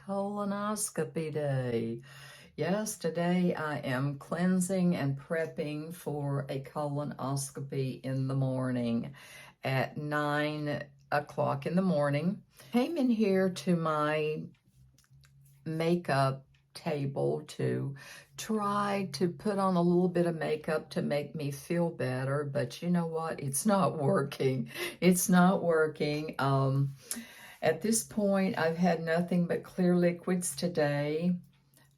colonoscopy day. Yes, today I am cleansing and prepping for a colonoscopy in the morning at 9 o'clock in the morning. Came in here to my makeup table to try to put on a little bit of makeup to make me feel better, but you know what? It's not working. It's not working. At this point, I've had nothing but clear liquids today.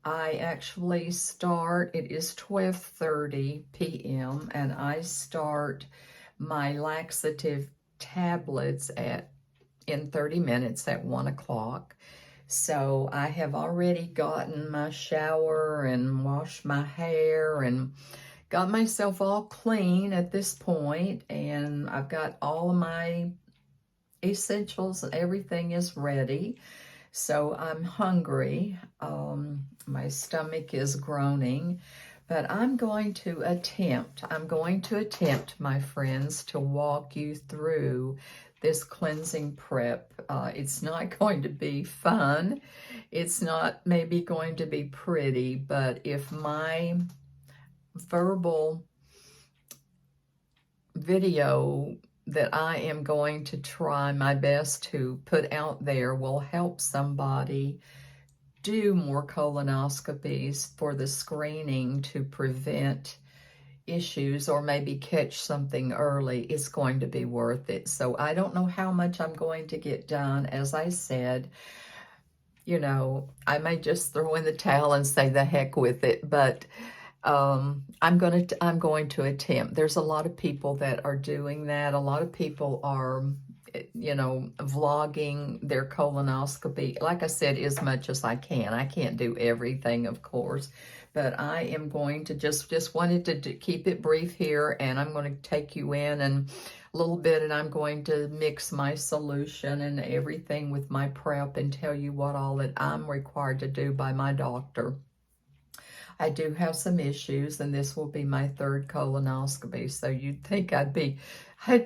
I actually start, it is 12:30 p.m. and I start my laxative tablets in 30 minutes at 1 o'clock. So I have already gotten my shower and washed my hair and got myself all clean at this point, and I've got all of my essentials and everything is ready. So I'm hungry. My stomach is groaning, but I'm going to attempt, my friends, to walk you through this cleansing prep. It's not going to be fun. It's not maybe going to be pretty, but if my verbal video that I am going to try my best to put out there will help somebody do more colonoscopies for the screening to prevent issues or maybe catch something early, it's going to be worth it. So I don't know how much I'm going to get done. As I said, you know, I may just throw in the towel and say the heck with it, but I'm going to attempt. There's a lot of people that are doing that. A lot of people are, you know, vlogging their colonoscopy. Like I said, as much as I can. I can't do everything, of course, but I am going to just wanted to keep it brief here, and I'm going to take you in and a little bit, and I'm going to mix my solution and everything with my prep and tell you what all that I'm required to do by my doctor. I do have some issues, and this will be my third colonoscopy, so you'd think I'd be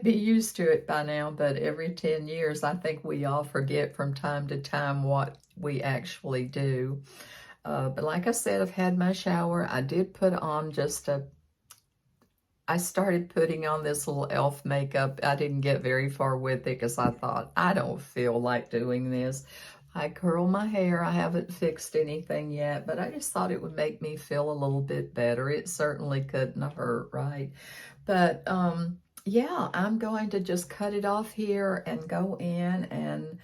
used to it by now, but every 10 years, I think we all forget from time to time what we actually do. But like I said, I've had my shower. I did put on I started putting on this little elf makeup. I didn't get very far with it because I thought, I don't feel like doing this. I curl my hair. I haven't fixed anything yet, but I just thought it would make me feel a little bit better. It certainly couldn't hurt, right? But yeah, I'm going to just cut it off here and go in and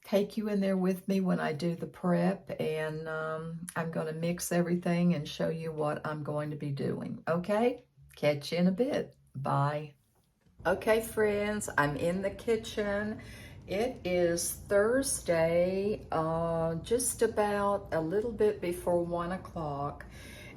take you in there with me when I do the prep, and I'm going to mix everything and show you what I'm going to be doing. Okay? Catch you in a bit. Bye. Okay, friends, I'm in the kitchen. It is Thursday, just about a little bit before 1 o'clock,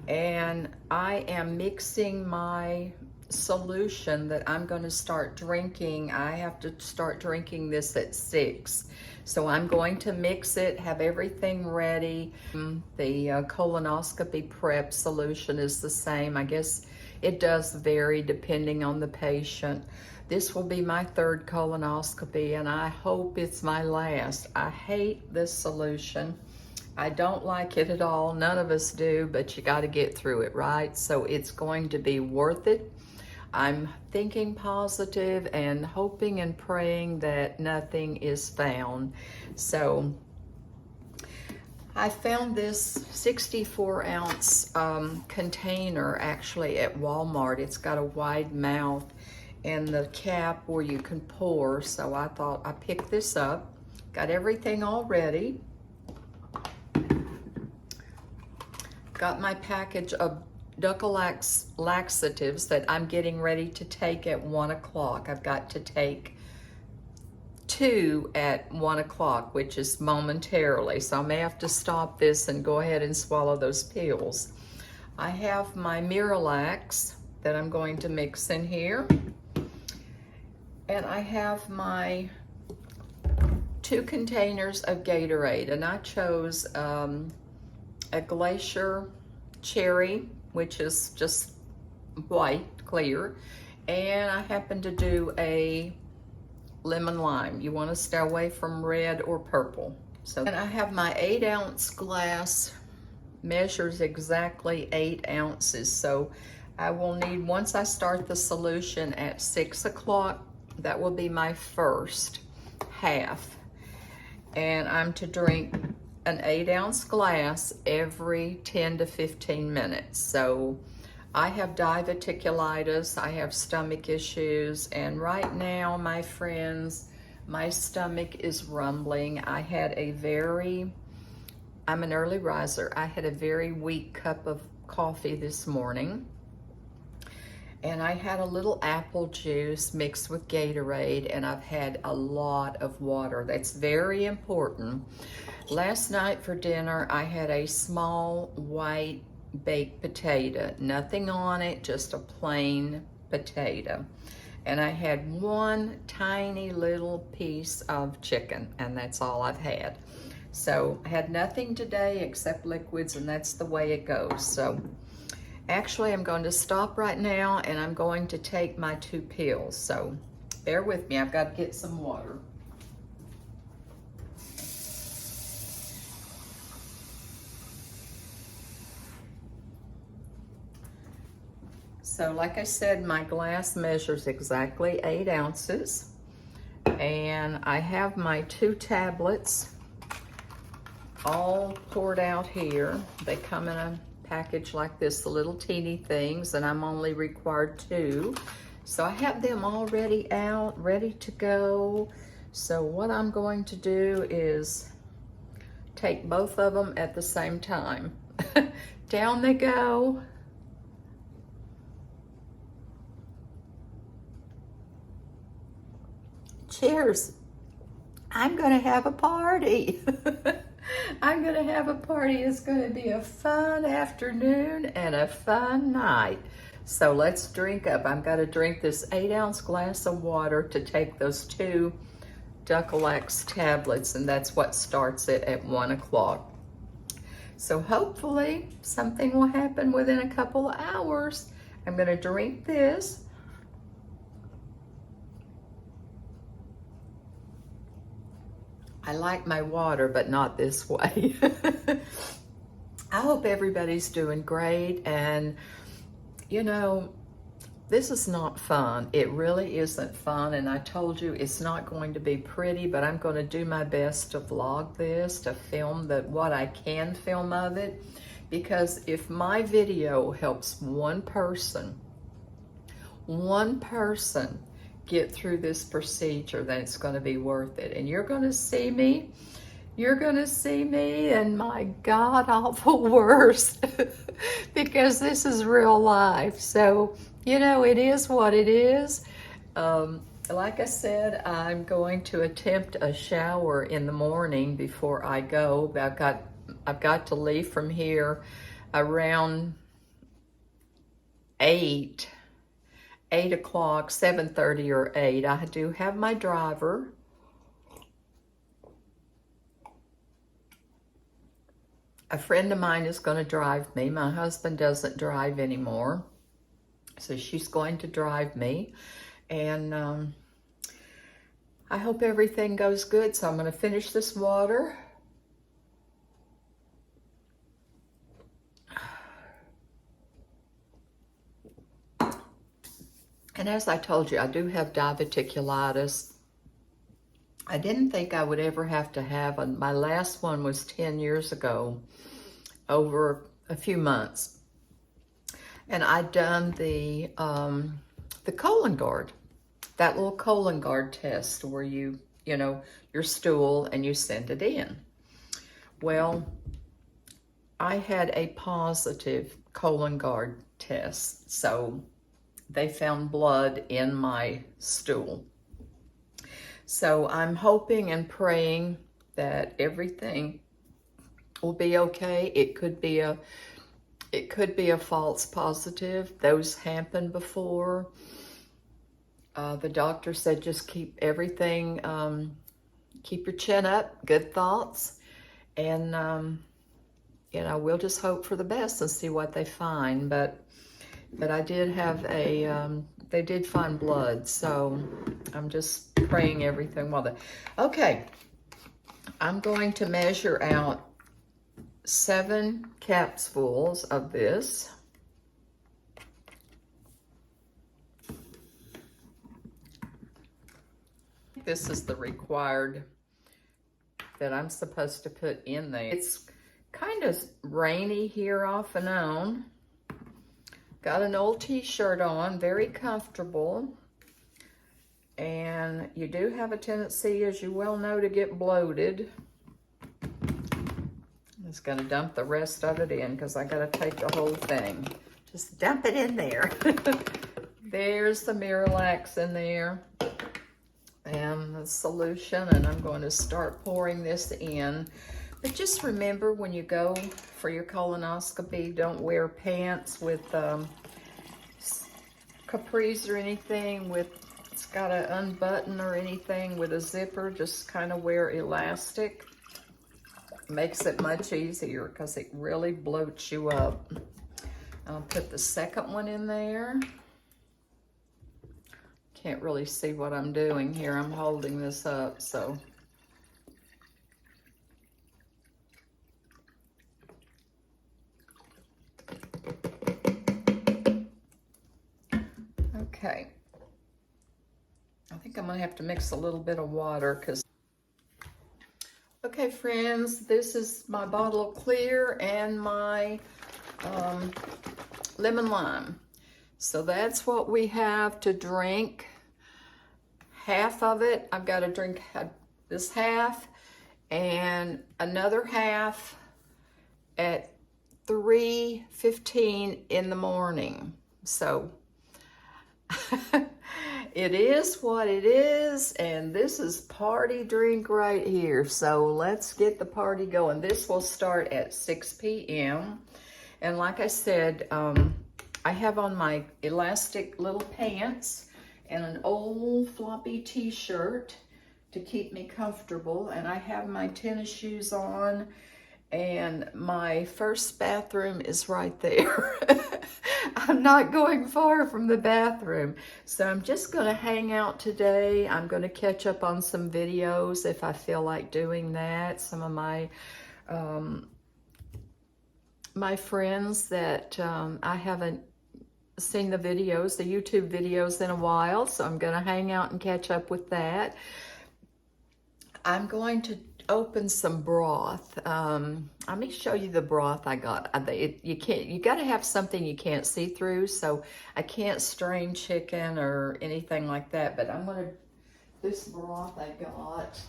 and I am mixing my solution that I'm going to start drinking. I have to start drinking this at 6. So I'm going to mix it, have everything ready. The colonoscopy prep solution is the same. I guess it does vary depending on the patient. This will be my third colonoscopy, and I hope it's my last. I hate this solution. I don't like it at all. None of us do, but you got to get through it, right? So it's going to be worth it. I'm thinking positive and hoping and praying that nothing is found. So I found this 64-ounce container actually at Walmart. It's got a wide mouth and the cap where you can pour. So I thought I picked this up. Got everything all ready. Got my package of Dulcolax laxatives that I'm getting ready to take at 1 o'clock. I've got to take 2 at 1 o'clock, which is momentarily. So I may have to stop this and go ahead and swallow those pills. I have my Miralax that I'm going to mix in here. And I have my 2 containers of Gatorade, and I chose a Glacier Cherry, which is just white, clear, and I happen to do a lemon lime. You want to stay away from red or purple. So, and I have my 8-ounce glass, measures exactly 8 ounces. So I will need, once I start the solution at 6 o'clock, that will be my first half. And I'm to drink an 8-ounce glass every 10 to 15 minutes. So I have diverticulitis, I have stomach issues, and right now, my friends, my stomach is rumbling. I'm an early riser. I had a very weak cup of coffee this morning, and I had a little apple juice mixed with Gatorade, and I've had a lot of water. That's very important. Last night for dinner, I had a small white baked potato. Nothing on it, just a plain potato. And I had one tiny little piece of chicken, and that's all I've had. So I had nothing today except liquids, and that's the way it goes. So actually, I'm going to stop right now, and I'm going to take my 2 pills. So bear with me, I've got to get some water. So like I said, my glass measures exactly 8 ounces. And I have my 2 tablets all poured out here. They come in a package like this, the little teeny things, and I'm only required 2. So I have them already out, ready to go. So what I'm going to do is take both of them at the same time. Down they go. Cheers. I'm gonna have a party. I'm gonna have a party. It's gonna be a fun afternoon and a fun night. So let's drink up. I'm gonna drink this 8-ounce glass of water to take those 2 Ducalax tablets, and that's what starts it at 1 o'clock. So hopefully something will happen within a couple of hours. I'm gonna drink this. I like my water, but not this way. I hope everybody's doing great. And, you know, this is not fun. It really isn't fun. And I told you it's not going to be pretty, but I'm going to do my best to vlog this, to film what I can film of it. Because if my video helps one person get through this procedure, then it's going to be worth it. And you're going to see me and my god awful worst because this is real life. So, you know, it is what it is. Like I said, I'm going to attempt a shower in the morning before I go. I've got to leave from here around 8 o'clock, 7:30 or 8. I do have my driver. A friend of mine is going to drive me. My husband doesn't drive anymore, so she's going to drive me. And I hope everything goes good. So I'm going to finish this water. And as I told you, I do have diverticulitis. I didn't think I would ever have to have one. My last one was 10 years ago, over a few months. And I'd done the colon guard, that little colon guard test where you know, your stool and you send it in. Well, I had a positive colon guard test. So they found blood in my stool. So I'm hoping and praying that everything will be okay. It could be a false positive. Those happened before. The doctor said just keep everything, keep your chin up, good thoughts, and you know, we'll just hope for the best and see what they find. But I did have they did find blood, so I'm just praying everything well. Okay, I'm going to measure out 7 capsules of this. This is the required that I'm supposed to put in there. It's kind of rainy here off and on. Got an old t-shirt on, very comfortable. And you do have a tendency, as you well know, to get bloated. I'm just gonna dump the rest of it in because I gotta take the whole thing. Just dump it in there. There's the Miralax in there and the solution, and I'm going to start pouring this in. But just remember, when you go for your colonoscopy, don't wear pants with capris or anything with it's got to unbutton or anything with a zipper. Just kind of wear elastic. Makes it much easier because it really bloats you up. I'll put the second one in there. Can't really see what I'm doing here. I'm holding this up, so. Okay. I think I'm gonna have to mix a little bit of water because. Okay, friends, this is my bottle of clear and my lemon lime. So that's what we have to drink. Half of it, I've got to drink this half and another half at 3:15 in the morning. So it is what it is, and this is party drink right here. So let's get the party going. This will start at 6 p.m. And like I said, I have on my elastic little pants and an old floppy t-shirt to keep me comfortable. And I have my tennis shoes on, and my first bathroom is right there. I'm not going far from the bathroom. So I'm just gonna hang out today. I'm gonna catch up on some videos if I feel like doing that. Some of my my friends that I haven't seen the videos, the YouTube videos in a while, so I'm gonna hang out and catch up with that. I'm going to open some broth. Let me show you the broth I got. You gotta have something you can't see through, so I can't strain chicken or anything like that, but this broth I got.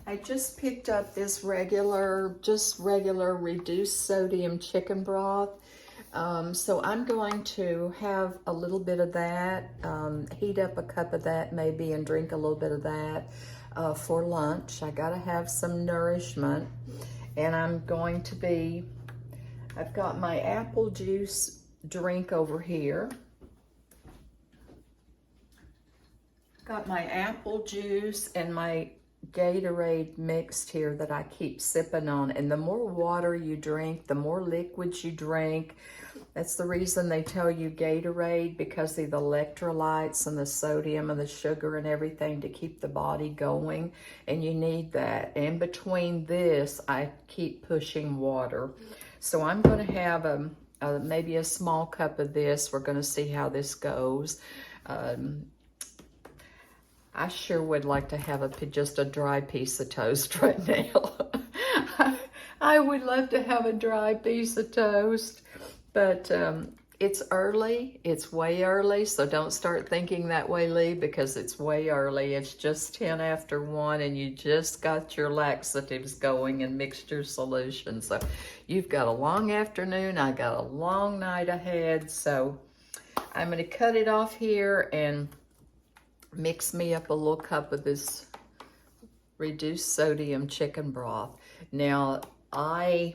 I just picked up this regular reduced sodium chicken broth. So I'm going to have a little bit of that, heat up a cup of that maybe and drink a little bit of that for lunch. I gotta have some nourishment. And I've got my apple juice drink over here. Got my apple juice and my Gatorade mixed here that I keep sipping on. And the more water you drink, the more liquids you drink. That's the reason they tell you Gatorade, because of the electrolytes and the sodium and the sugar and everything to keep the body going. And you need that. In between this, I keep pushing water. So I'm going to have maybe a small cup of this. We're going to see how this goes. I sure would like to have just a dry piece of toast right now. I would love to have a dry piece of toast, but it's early. It's way early, so don't start thinking that way, Lee, because it's way early. It's just 10 after 1, and you just got your laxatives going and mixed your solution. So you've got a long afternoon. I got a long night ahead, so I'm going to cut it off here and mix me up a little cup of this reduced sodium chicken broth. Now, I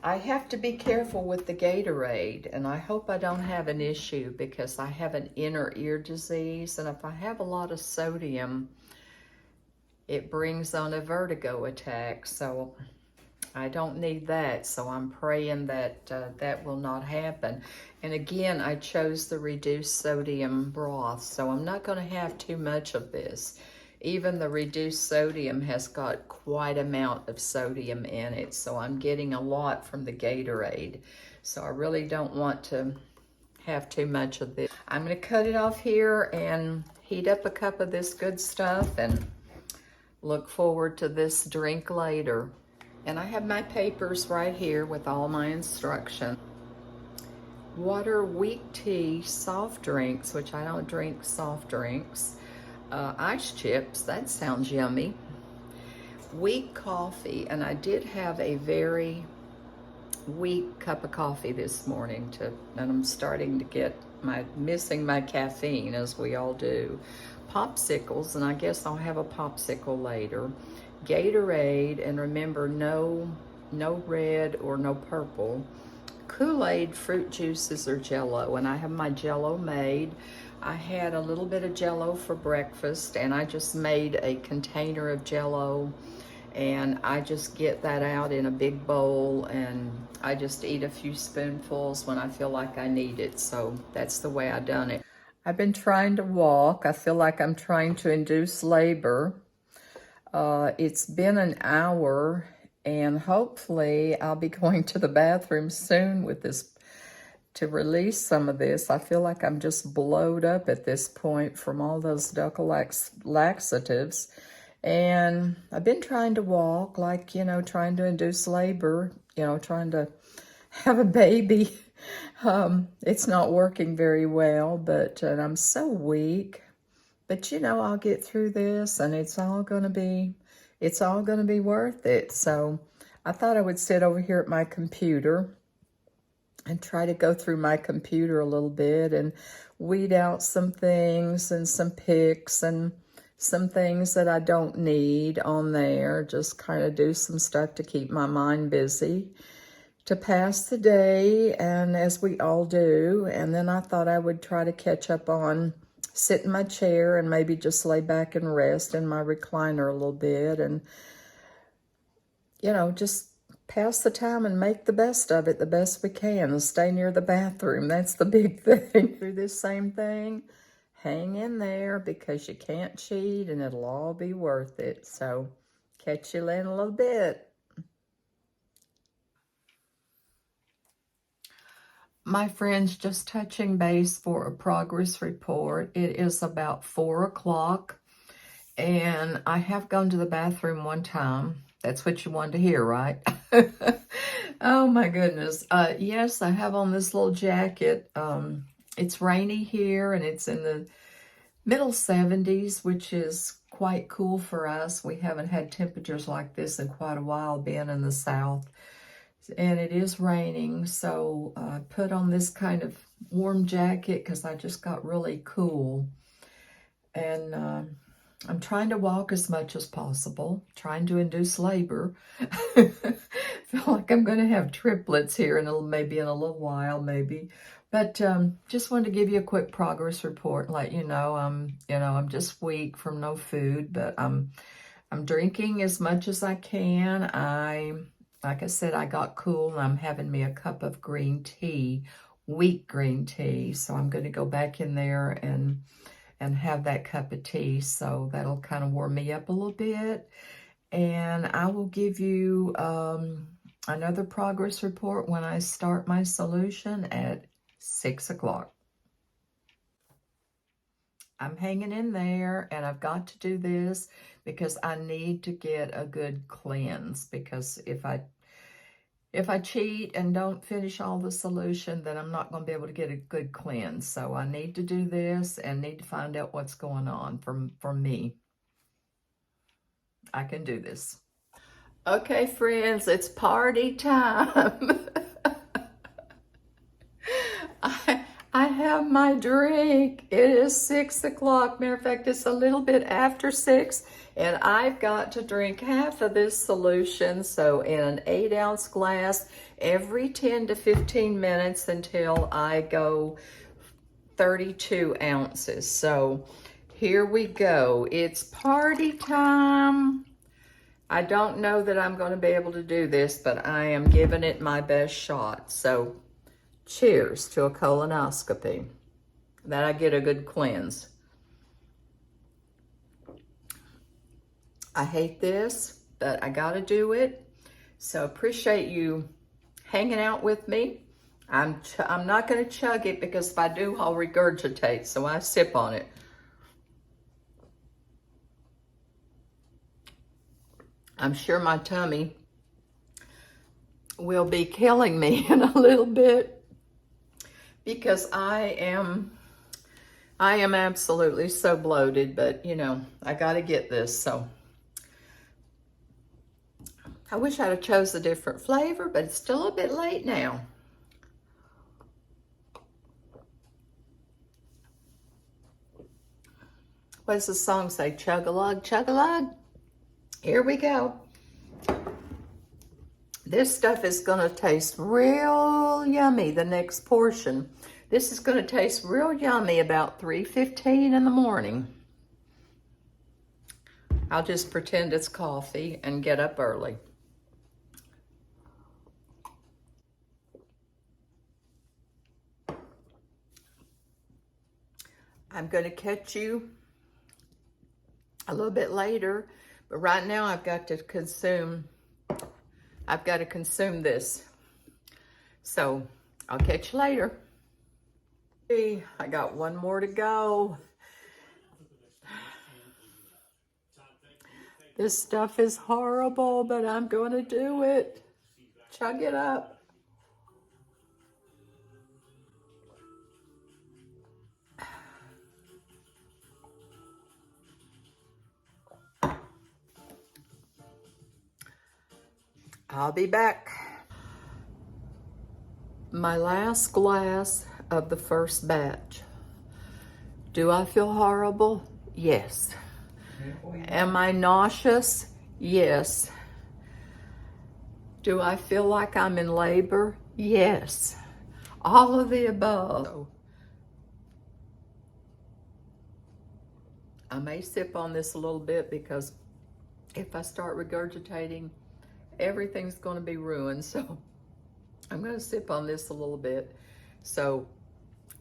have to be careful with the Gatorade, and I hope I don't have an issue because I have an inner ear disease, and if I have a lot of sodium, it brings on a vertigo attack. So I don't need that, so I'm praying that that will not happen. And again, I chose the reduced sodium broth, so I'm not going to have too much of this. Even the reduced sodium has got quite amount of sodium in it, so I'm getting a lot from the Gatorade. So I really don't want to have too much of this. I'm going to cut it off here and heat up a cup of this good stuff and look forward to this drink later. And I have my papers right here with all my instructions. Water, weak tea, soft drinks, which I don't drink soft drinks. Ice chips, that sounds yummy. Weak coffee, and I did have a very weak cup of coffee this morning, and I'm starting to get missing my caffeine, as we all do. Popsicles, and I guess I'll have a popsicle later. Gatorade, and remember, no red or no purple. Kool-Aid, fruit juices, or Jell-O, and I have my Jell-O made. I had a little bit of Jell-O for breakfast, and I just made a container of Jell-O, and I just get that out in a big bowl, and I just eat a few spoonfuls when I feel like I need it. So that's the way I done it. I've been trying to walk. I feel like I'm trying to induce labor. It's been an hour, and hopefully I'll be going to the bathroom soon with this to release some of this. I feel like I'm just blowed up at this point from all those Duccal laxatives. And I've been trying to walk, like, you know, trying to induce labor, you know, trying to have a baby. It's not working very well, but I'm so weak. But, you know, I'll get through this, and it's all going to be worth it. So I thought I would sit over here at my computer and try to go through my computer a little bit and weed out some things and some pics and some things that I don't need on there. Just kind of do some stuff to keep my mind busy, to pass the day, and as we all do. And then I thought I would try to catch up on, sit in my chair and maybe just lay back and rest in my recliner a little bit and, you know, just pass the time and make the best of it, the best we can, and stay near the bathroom. That's the big thing. Do this same thing. Hang in there, because you can't cheat, and it'll all be worth it. So catch you in a little bit. My friends, just touching base for a progress report. It is about 4 o'clock, and I have gone to the bathroom one time. That's what you wanted to hear, right? Oh my goodness. Yes, I have on this little jacket. It's rainy here, and it's in the middle 70s, which is quite cool for us. We haven't had temperatures like this in quite a while, being in the South. And it is raining, so I put on this kind of warm jacket because I just got really cool. And I'm trying to walk as much as possible, trying to induce labor. Feel like I'm going to have triplets here maybe in a little while, maybe. But just wanted to give you a quick progress report and let you know I'm just weak from no food, but I'm drinking as much as I can. Like I said, I got cool, and I'm having me a cup of green tea, wheat green tea. So I'm going to go back in there and have that cup of tea. So that'll kind of warm me up a little bit. And I will give you another progress report when I start my solution at 6 o'clock. I'm hanging in there, and I've got to do this because I need to get a good cleanse, because if I cheat and don't finish all the solution, then I'm not going to be able to get a good cleanse. So I need to do this and need to find out what's going on for me. I can do this. Okay, friends, it's party time. I have my drink. It is 6 o'clock. Matter of fact, it's a little bit after 6, and I've got to drink half of this solution. So in an 8-ounce glass every 10 to 15 minutes until I go 32 ounces. So here we go. It's party time. I don't know that I'm going to be able to do this, but I am giving it my best shot. So cheers to a colonoscopy. That I get a good cleanse. I hate this, but I got to do it. So appreciate you hanging out with me. I'm not going to chug it because if I do, I'll regurgitate. So I sip on it. I'm sure my tummy will be killing me in a little bit because I am absolutely so bloated, but you know, I got to get this. So I wish I'd have chose a different flavor, but it's still a bit late now. What does the song say? Chug-a-lug, chug-a-lug. Here we go. This stuff is gonna taste real yummy, the next portion. This is gonna taste real yummy about 3:15 in the morning. I'll just pretend it's coffee and get up early. I'm gonna catch you a little bit later, but right now I've got to consume this. So I'll catch you later. I got one more to go. This stuff is horrible, but I'm going to do it. Chug it up. I'll be back. My last glass of the first batch. Do I feel horrible? Yes. Am I nauseous? Yes. Do I feel like I'm in labor? Yes. All of the above. I may sip on this a little bit because if I start regurgitating, everything's going to be ruined. So I'm going to sip on this a little bit. So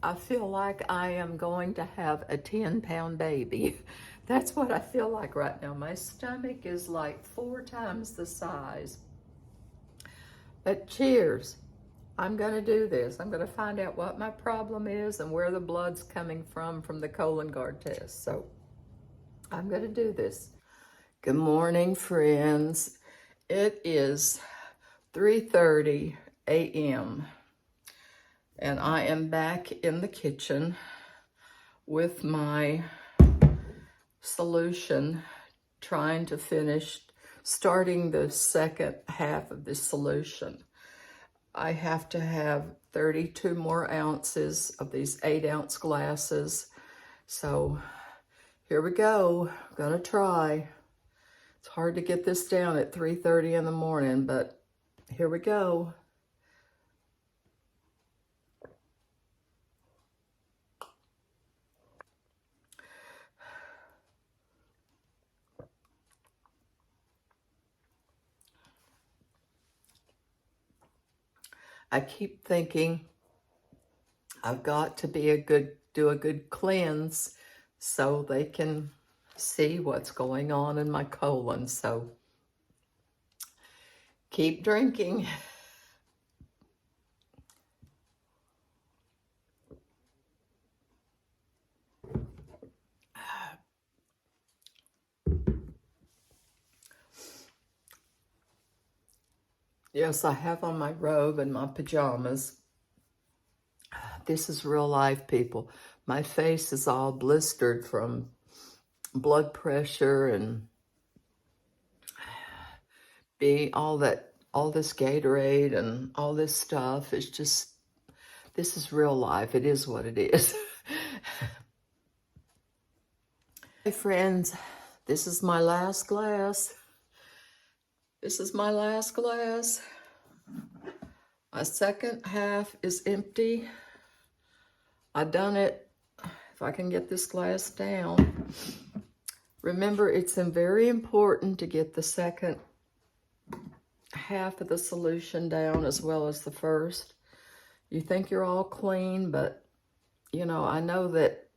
I feel like I am going to have a 10-pound baby. That's what I feel like right now. My stomach is like 4 times the size. But cheers. I'm going to do this. I'm going to find out what my problem is and where the blood's coming from the Cologuard test. So I'm going to do this. Good morning, friends. It is 3:30 a.m. and I am back in the kitchen with my solution, trying to finish starting the second half of this solution. I have to have 32 more ounces of these 8-ounce glasses. So here we go. I'm gonna try. It's hard to get this down at 3:30 in the morning, but here we go. I keep thinking I've got to do a good cleanse so they can see what's going on in my colon. So keep drinking. Yes, I have on my robe and my pajamas. This is real life, people. My face is all blistered from blood pressure and being all this Gatorade and all this stuff. It's just, this is real life. It is what it is. Hey friends, this is my last glass. This is my last glass. My second half is empty. I done it. If I can get this glass down. Remember, it's very important to get the second half of the solution down as well as the first. You think you're all clean, but, you know, I know that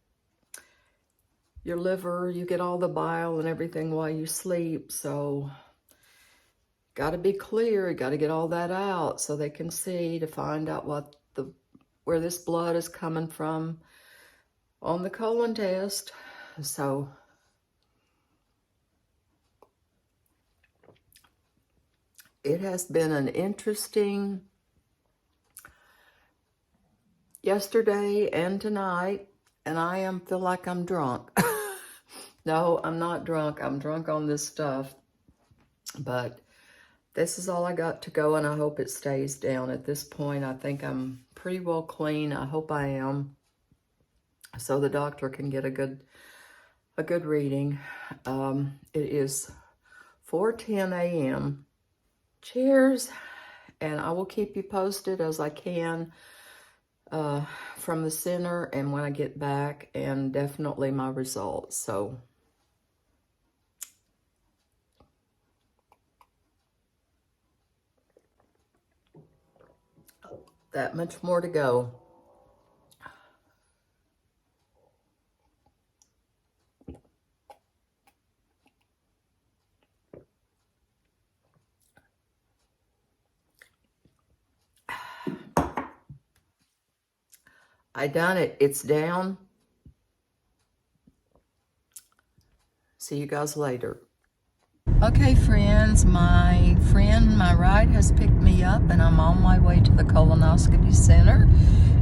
your liver, you get all the bile and everything while you sleep, so got to be clear. You got to get all that out so they can see, to find out where this blood is coming from on the colon test. So it has been an interesting yesterday and tonight, and I feel like I'm drunk. No, I'm not drunk. I'm drunk on this stuff. But this is all I got to go, and I hope it stays down. At this point, I think I'm pretty well clean. I hope I am, so the doctor can get a good reading. It is 4:10 a.m. Cheers, and I will keep you posted as I can from the center and when I get back, and definitely my results. So that much more to go. I done it. It's down. See you guys later. Okay, friends, my ride has picked me up, and I'm on my way to the colonoscopy center.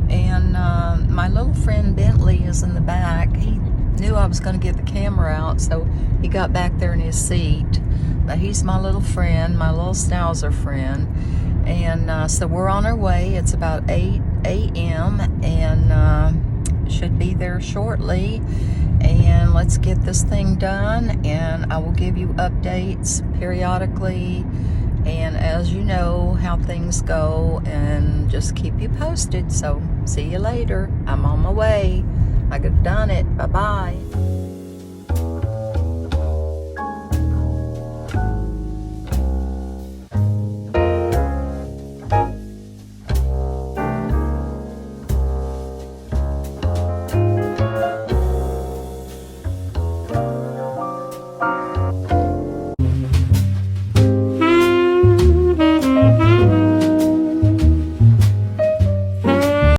And my little friend Bentley is in the back. He knew I was going to get the camera out, so he got back there in his seat. But he's my little friend, my little schnauzer friend. And so we're on our way. It's about 8 a.m. and should be there shortly. And let's get this thing done, and I will give you updates periodically, and as you know how things go, and just keep you posted. So see you later. I'm on my way. I got done it. Bye-bye.